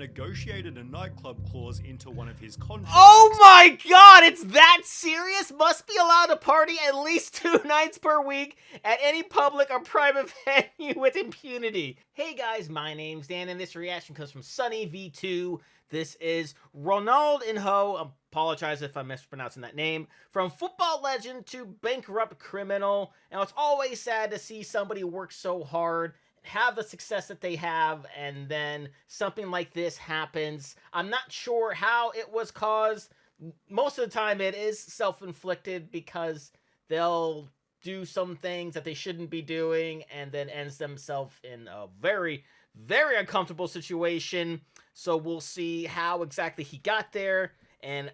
negotiated a nightclub clause into one of his contracts. Oh my god, it's that serious? Must be allowed to party at least 2 nights per week at any public or private venue with impunity. Hey guys, my name's Dan, and this reaction comes from SunnyV2. This is Ronaldinho, apologize if I'm mispronouncing that name, from football legend to bankrupt criminal. Now, it's always sad to see somebody work so hard, have the success that they have, and then something like this happens. I'm not sure how it was caused. Most of the time it is self-inflicted because they'll do some things that they shouldn't be doing and then ends themselves in a very, very uncomfortable situation. So we'll see how exactly he got there, and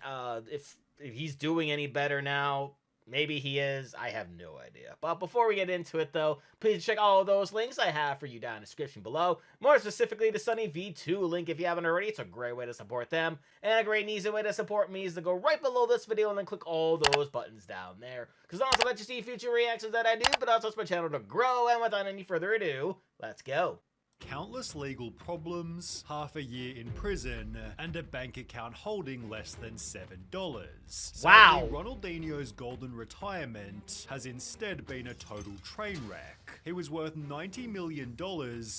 if he's doing any better now. Maybe he is. I have no idea. But before we get into it, though, please check all of those links I have for you down in the description below. More specifically, the SunnyV2 link if you haven't already. It's a great way to support them. And a great and easy way to support me is to go right below this video and then click all those buttons down there. Because also let you see future reactions that I do, but also it's my channel to grow. And without any further ado, let's go. Countless legal problems, half a year in prison, and a bank account holding less than $7. Wow. Sadly, Ronaldinho's golden retirement has instead been a total train wreck. He was worth $90 million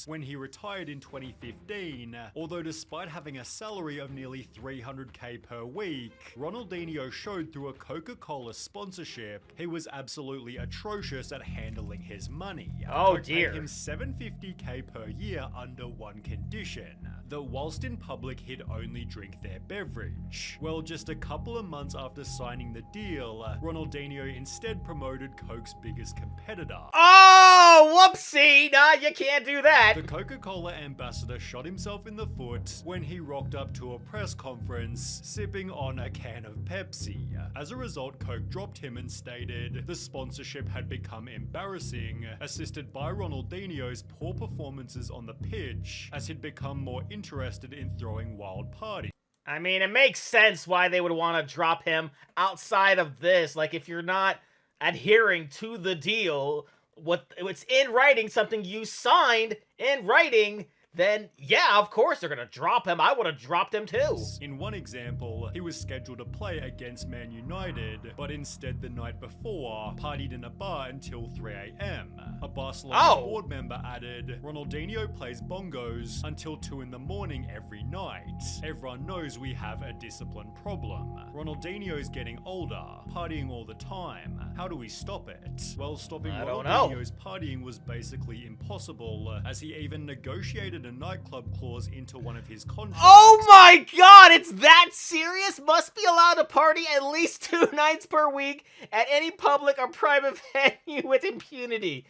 when he retired in 2015, although despite having a salary of nearly $300k per week, Ronaldinho showed through a Coca-Cola sponsorship he was absolutely atrocious at handling his money. Oh Coke dear. paid him $750k per year under one condition, that whilst in public he'd only drink their beverage. Well, just a couple of months after signing the deal, Ronaldinho instead promoted Coke's biggest competitor. Oh, whoopsie! Nah, you can't do that. The Coca-Cola ambassador shot himself in the foot when he rocked up to a press conference sipping on a can of Pepsi. As a result, Coke dropped him and stated the sponsorship had become embarrassing, assisted by Ronaldinho's poor performances on the pitch, as he'd become more interested in throwing wild parties. I mean, it makes sense why they would want to drop him outside of this. Like, if you're not adhering to the deal, what's in writing, something you signed in writing, then yeah, of course they're gonna drop him. I would have dropped him too. In one example, he was scheduled to play against Man United, but instead the night before, partied in a bar until 3 a.m. A Barcelona board member added, Ronaldinho plays bongos until 2 in the morning every night. Everyone knows we have a discipline problem. Ronaldinho's getting older, partying all the time. How do we stop it? Well, stopping Ronaldinho's partying was basically impossible, as he even negotiated a nightclub clause into one of his contracts. Oh my god, it's that serious? Must be allowed to party at least 2 nights per week at any public or private venue with impunity.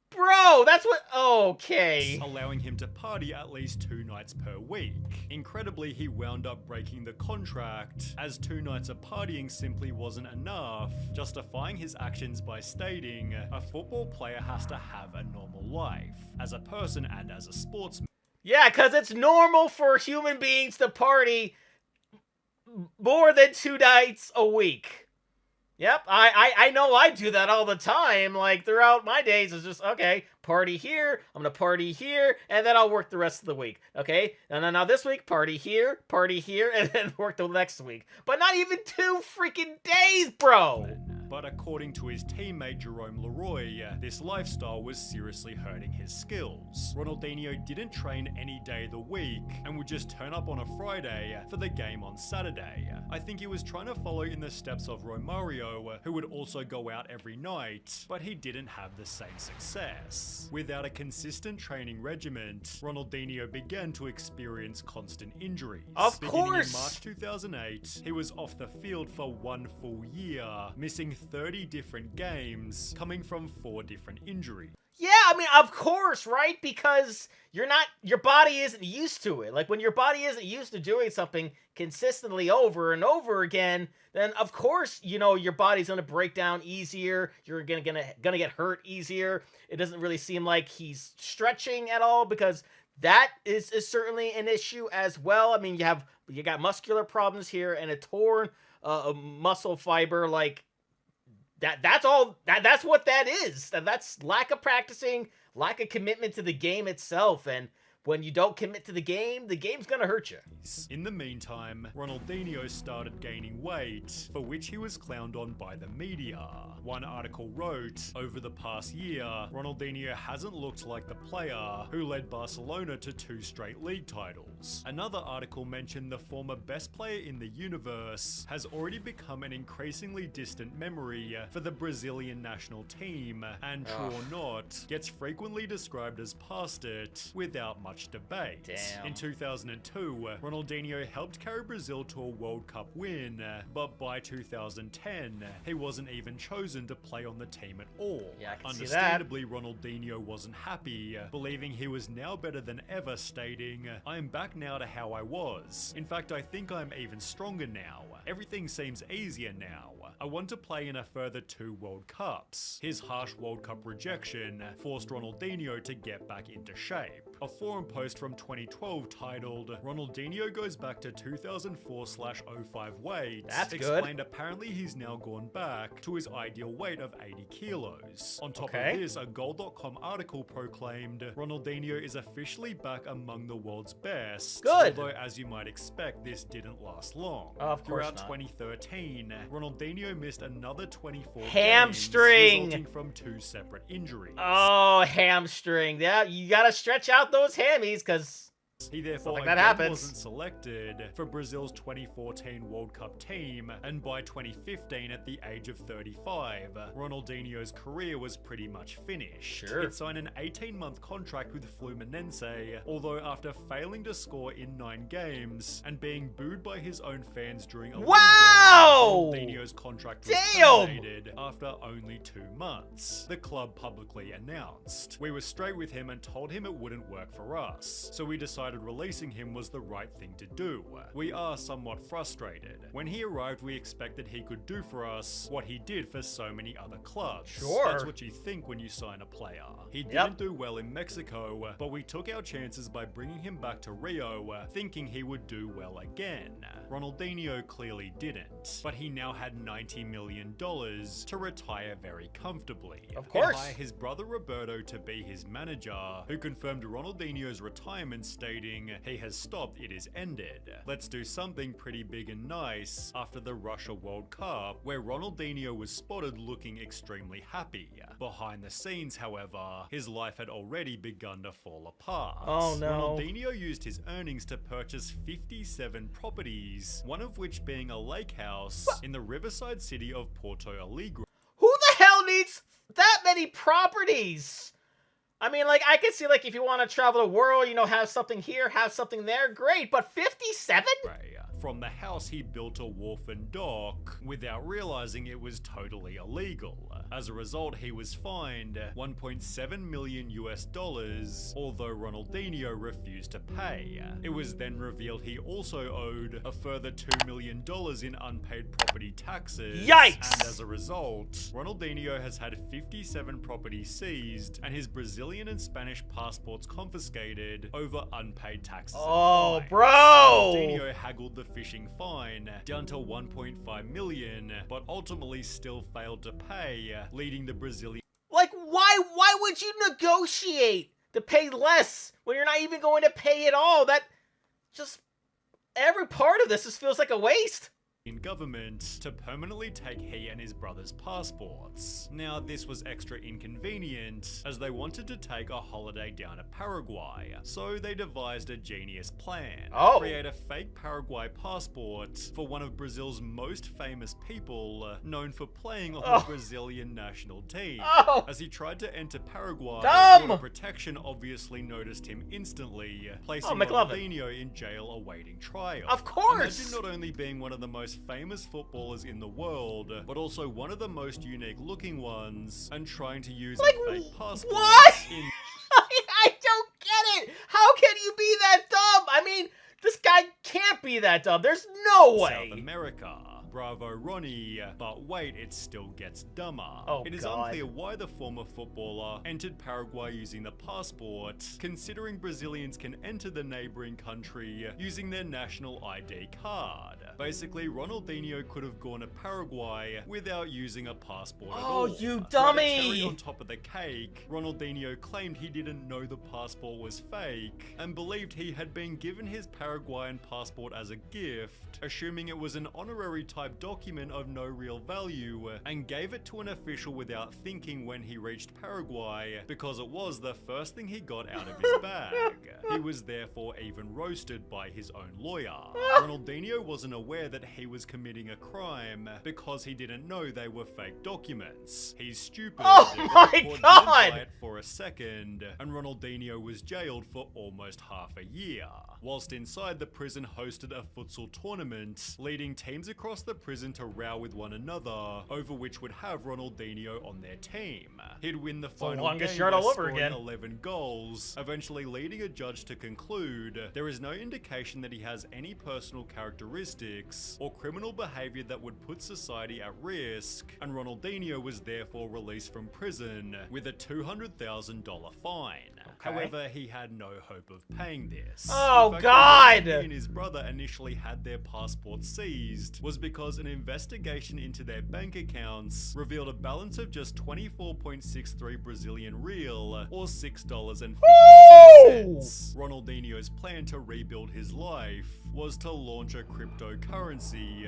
Bro, that's what... Okay. Allowing him to party at least 2 nights per week. Incredibly, he wound up breaking the contract, as 2 nights of partying simply wasn't enough, justifying his actions by stating, a football player has to have a normal life, as a person and as a sportsman. Yeah, because it's normal for human beings to party more than 2 nights a week. Yep, I know I do that all the time. Like, throughout my days, it's just, okay, party here, I'm gonna party here, and then I'll work the rest of the week, okay? And then now this week, party here, and then work the next week. But not even 2 freaking days, bro! But according to his teammate Jerome Leroy, this lifestyle was seriously hurting his skills. Ronaldinho didn't train any day of the week and would just turn up on a Friday for the game on Saturday. I think he was trying to follow in the steps of Romario, who would also go out every night, but he didn't have the same success. Without a consistent training regimen, Ronaldinho began to experience constant injuries. Of Beginning course! in March 2008, he was off the field for 1 full year, missing 30 different games, coming from 4 different injuries. Yeah, I mean, of course, right? Because your body isn't used to it. Like, when your body isn't used to doing something consistently over and over again, then of course, you know, your body's gonna break down easier. You're gonna get hurt easier. It doesn't really seem like he's stretching at all, because that is certainly an issue as well. I mean, you got muscular problems here and a torn muscle fiber. Like, that's what that is. That's lack of practicing, lack of commitment to the game itself. And when you don't commit to the game's gonna hurt you. In the meantime, Ronaldinho started gaining weight, for which he was clowned on by the media. One article wrote, over the past year, Ronaldinho hasn't looked like the player who led Barcelona to 2 straight league titles. Another article mentioned the former best player in the universe has already become an increasingly distant memory for the Brazilian national team, and true or not, gets frequently described as past it without much debate. Damn. In 2002, Ronaldinho helped carry Brazil to a World Cup win, but by 2010, he wasn't even chosen to play on the team at all. Yeah, I can see that. Understandably, Ronaldinho wasn't happy, believing he was now better than ever, stating, "I am back now to how I was. In fact, I think I'm even stronger now. Everything seems easier now. I want to play in a further 2 World Cups." His harsh World Cup rejection forced Ronaldinho to get back into shape. A forum post from 2012 titled, "Ronaldinho goes back to 2004/05 weight," That's explained good. apparently he's now gone back to his ideal weight of 80 kilos. On top Okay. of this, a Goal.com article proclaimed, "Ronaldinho is officially back among the world's best." Good. Although, as you might expect, this didn't last long. Oh, of course Throughout not. 2013, Ronaldinho missed another 24 Hamstring. games, resulting from 2 separate injuries. Oh, hamstring. Yeah, you gotta stretch out those hammies, because He therefore like that again happens. wasn't selected for Brazil's 2014 World Cup team, and by 2015, at the age of 35, Ronaldinho's career was pretty much finished. Sure. He'd signed an 18-month contract with Fluminense, although after failing to score in 9 games and being booed by his own fans during a league Wow! game, Ronaldinho's contract was Damn! terminated after only 2 months. The club publicly announced, "We were straight with him and told him it wouldn't work for us, so we decided releasing him was the right thing to do. We are somewhat frustrated. When he arrived, we expected he could do for us what he did for so many other clubs." Sure. That's what you think when you sign a player. He didn't do well in Mexico, but we took our chances by bringing him back to Rio, thinking he would do well again. Ronaldinho clearly didn't, but he now had $90 million to retire very comfortably. Of course. He hired his brother Roberto to be his manager, who confirmed Ronaldinho's retirement, stating, "He has stopped, it is ended. Let's do something pretty big and nice," after the Russia World Cup, where Ronaldinho was spotted looking extremely happy. Behind the scenes, however, his life had already begun to fall apart. Oh, no. Ronaldinho used his earnings to purchase 57 properties, one of which being a lake house in the riverside city of Porto Alegre. who the hell needs that many properties? I mean, like, I could see, like, if you want to travel the world, you know, have something here, have something there, great, but 57? From the house, he built a wharf and dock without realizing it was totally illegal. As a result, he was fined $1.7 million, although Ronaldinho refused to pay. It was then revealed he also owed a further $2 million in unpaid property taxes. Yikes! And as a result, Ronaldinho has had 57 properties seized and his Brazilian and Spanish passports confiscated over unpaid taxes. Oh, and fines. bro! Ronaldinho haggled the fishing fine down to $1.5 million, but ultimately still failed to pay, leading the Brazilian. Like, why would you negotiate to pay less when you're not even going to pay at all? That just, every part of this just feels like a waste. Government to permanently take he and his brother's passports. Now, this was extra inconvenient as they wanted to take a holiday down to Paraguay, so they devised a genius plan. Oh. Create a fake Paraguay passport for one of Brazil's most famous people, known for playing on the Brazilian national team. Oh. As he tried to enter Paraguay, Dumb. Border Protection obviously noticed him instantly, placing McLovin. Ronaldinho in jail awaiting trial. Of course. Imagine not only being one of the most famous footballers in the world, but also one of the most unique looking ones, and trying to use Like, a fake passport what? in I don't get it. How can you be that dumb? I mean, this guy can't be that dumb. There's no way. South America. Bravo Ronnie, but wait, it still gets dumber. Oh, it is God. unclear why the former footballer entered Paraguay using the passport, considering Brazilians can enter the neighboring country using their national ID card. Basically, Ronaldinho could have gone to Paraguay without using a passport at all. Oh, you But a dummy! cherry on top of the cake, Ronaldinho claimed he didn't know the passport was fake and believed he had been given his Paraguayan passport as a gift, assuming it was an honorary type document of no real value, and gave it to an official without thinking when he reached Paraguay because it was the first thing he got out of his bag. He was therefore even roasted by his own lawyer. Ronaldinho wasn't aware that he was committing a crime because he didn't know they were fake documents. He's stupid. Oh my The court God! didn't buy it for a second, and Ronaldinho was jailed for almost half a year. Whilst inside, the prison hosted a futsal tournament, leading teams across the prison to row with one another, over which would have Ronaldinho on their team. He'd win the final longest game yard by all over scoring again. 11 goals, eventually leading a judge to conclude there is no indication that he has any personal characteristics or criminal behavior that would put society at risk, and Ronaldinho was therefore released from prison with a $200,000 fine. Okay. However, he had no hope of paying this. Oh, In fact, God! the reason he and his brother initially had their passports seized was because an investigation into their bank accounts revealed a balance of just 24.63 Brazilian real, or $6.50. Ronaldinho's plan to rebuild his life was to launch a cryptocurrency.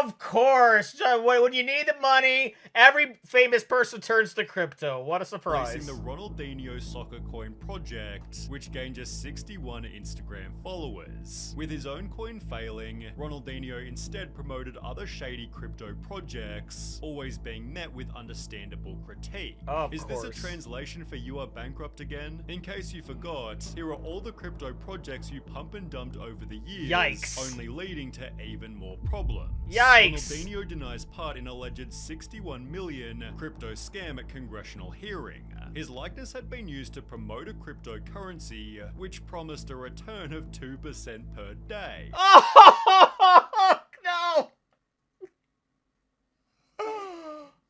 Of course! When you need the money, every famous person turns to crypto. What a surprise. Releasing the Ronaldinho Soccer Coin project, which gained just 61 Instagram followers. With his own coin failing, Ronaldinho instead promoted other shady crypto projects, always being met with understandable critique. Is this a translation for "you are bankrupt again"? In case you forgot, here are all the crypto projects you pump and dumped over the years, Yikes. only leading to even more problems. Yikes. Ronaldinho denies part in alleged 61 million crypto scam at congressional hearing. His likeness had been used to promote a cryptocurrency which promised a return of 2% per day. Oh, no!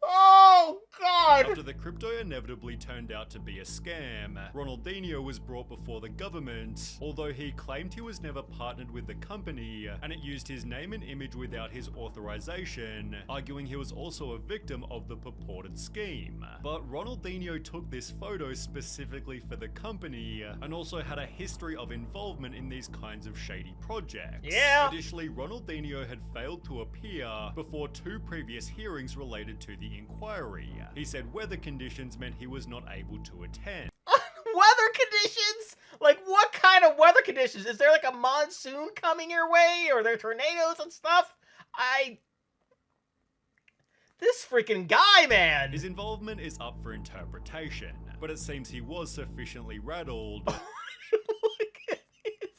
Oh, God! After the crypto inevitably turned out to be a scam, Ronaldinho was brought before the government, although he claimed he was never partnered with the company and it used his name and image without his authorization, arguing he was also a victim of the purported scheme. But Ronaldinho took this photo specifically for the company and also had a history of involvement in these kinds of shady projects. Yeah. Additionally, Ronaldinho had failed to appear before 2 previous hearings related to the inquiry. He said weather conditions meant he was not able to attend. Weather conditions? Like, what kind of weather conditions? Is there like a monsoon coming your way? Or are there tornadoes and stuff? This freaking guy, man! His involvement is up for interpretation, but it seems he was sufficiently rattled. Look at his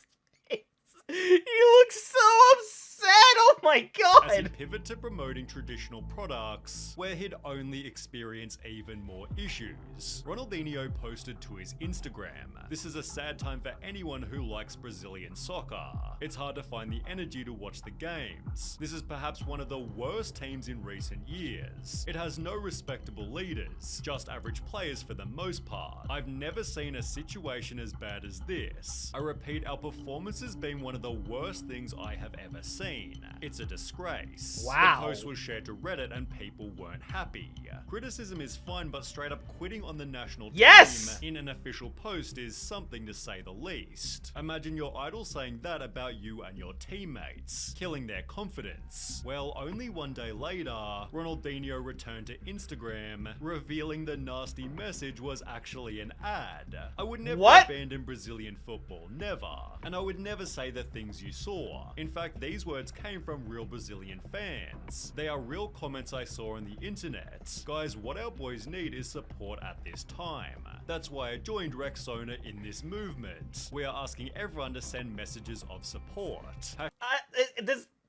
face. He looks so upset! Oh my God! As he pivoted to promoting traditional products, where he'd only experience even more issues. Ronaldinho posted to his Instagram, "This is a sad time for anyone who likes Brazilian soccer. It's hard to find the energy to watch the games. This is perhaps one of the worst teams in recent years. It has no respectable leaders, just average players for the most part. I've never seen a situation as bad as this. I repeat, our performance has been one of the worst things I have ever seen. It's a disgrace." Wow. The post was shared to Reddit and people weren't happy. Criticism is fine, but straight up quitting on the national Yes! team in an official post is something to say the least. Imagine your idol saying that about you and your teammates, killing their confidence. Well, only one day later, Ronaldinho returned to Instagram, revealing the nasty message was actually an ad. "I would never abandon Brazilian football, never. And I would never say the things you saw. In fact, these words came from real Brazilian fans. They are real comments I saw on the internet. Guys, what our boys need is support at this time. That's why I joined Rexona in this movement. We are asking everyone to send messages of support."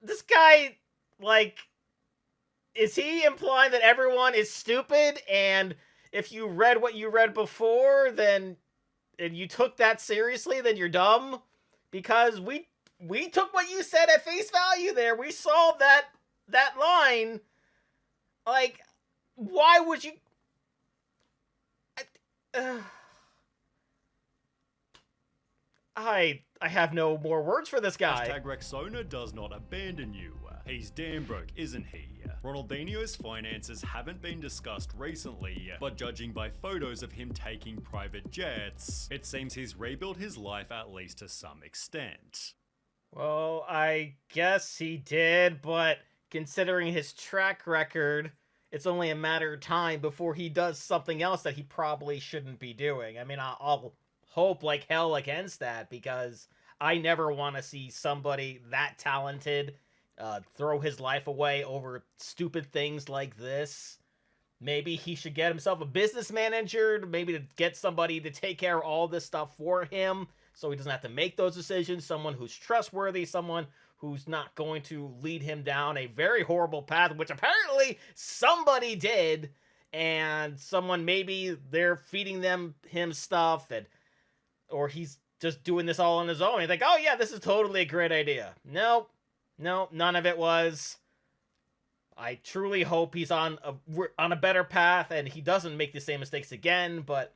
This guy, like, is he implying that everyone is stupid, and if you read what you read before, then, and you took that seriously, then you're dumb? Because we took what you said at face value there. We saw that that line, like, why would you... I have no more words for this guy. Hashtag Rexona does not abandon you. He's damn broke, isn't he? Ronaldinho's finances haven't been discussed recently, but judging by photos of him taking private jets, it seems he's rebuilt his life at least to some extent. Well, I guess he did, but considering his track record, it's only a matter of time before he does something else that he probably shouldn't be doing. I mean, I'll hope like hell against that, because I never want to see somebody that talented throw his life away over stupid things like this. Maybe he should get himself a business manager, maybe to get somebody to take care of all this stuff for him, so he doesn't have to make those decisions. Someone who's trustworthy, someone who's not going to lead him down a very horrible path, which apparently somebody did, and someone, maybe they're feeding him stuff, or he's just doing this all on his own. You think, oh yeah, this is totally a great idea. Nope. No, none of it was. I truly hope he's on a better path and he doesn't make the same mistakes again, but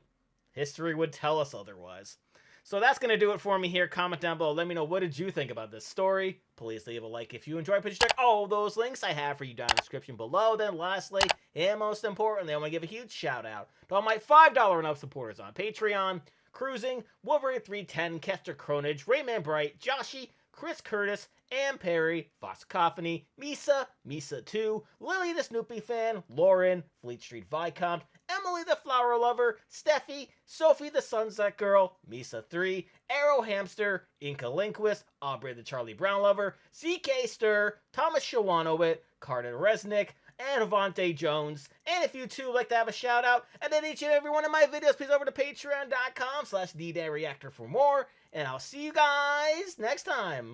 history would tell us otherwise. So that's going to do it for me here. Comment down below. Let me know, what did you think about this story? Please leave a like if you enjoyed. Please check all those links I have for you down in the description below. Then lastly, and most importantly, I want to give a huge shout out to all my $5 and up supporters on Patreon. Cruising, Wolverine310, Kester Cronage, Rayman Bright, Joshy, Chris Curtis, Ann Perry, Foxcaphony, Misa2, Lily the Snoopy Fan, Lauren, Fleet Street Viscount, Emily the Flower Lover, Steffi, Sophie the Sunset Girl, Misa3, Arrow Hamster, Inca Linquist, Aubrey the Charlie Brown Lover, CK Stir, Thomas Shawanowit, Carter Resnick, and Avante Jones. And if you too would like to have a shout out and then each and every one of my videos, please over to patreon.com/DDayReactor for more. And I'll see you guys next time.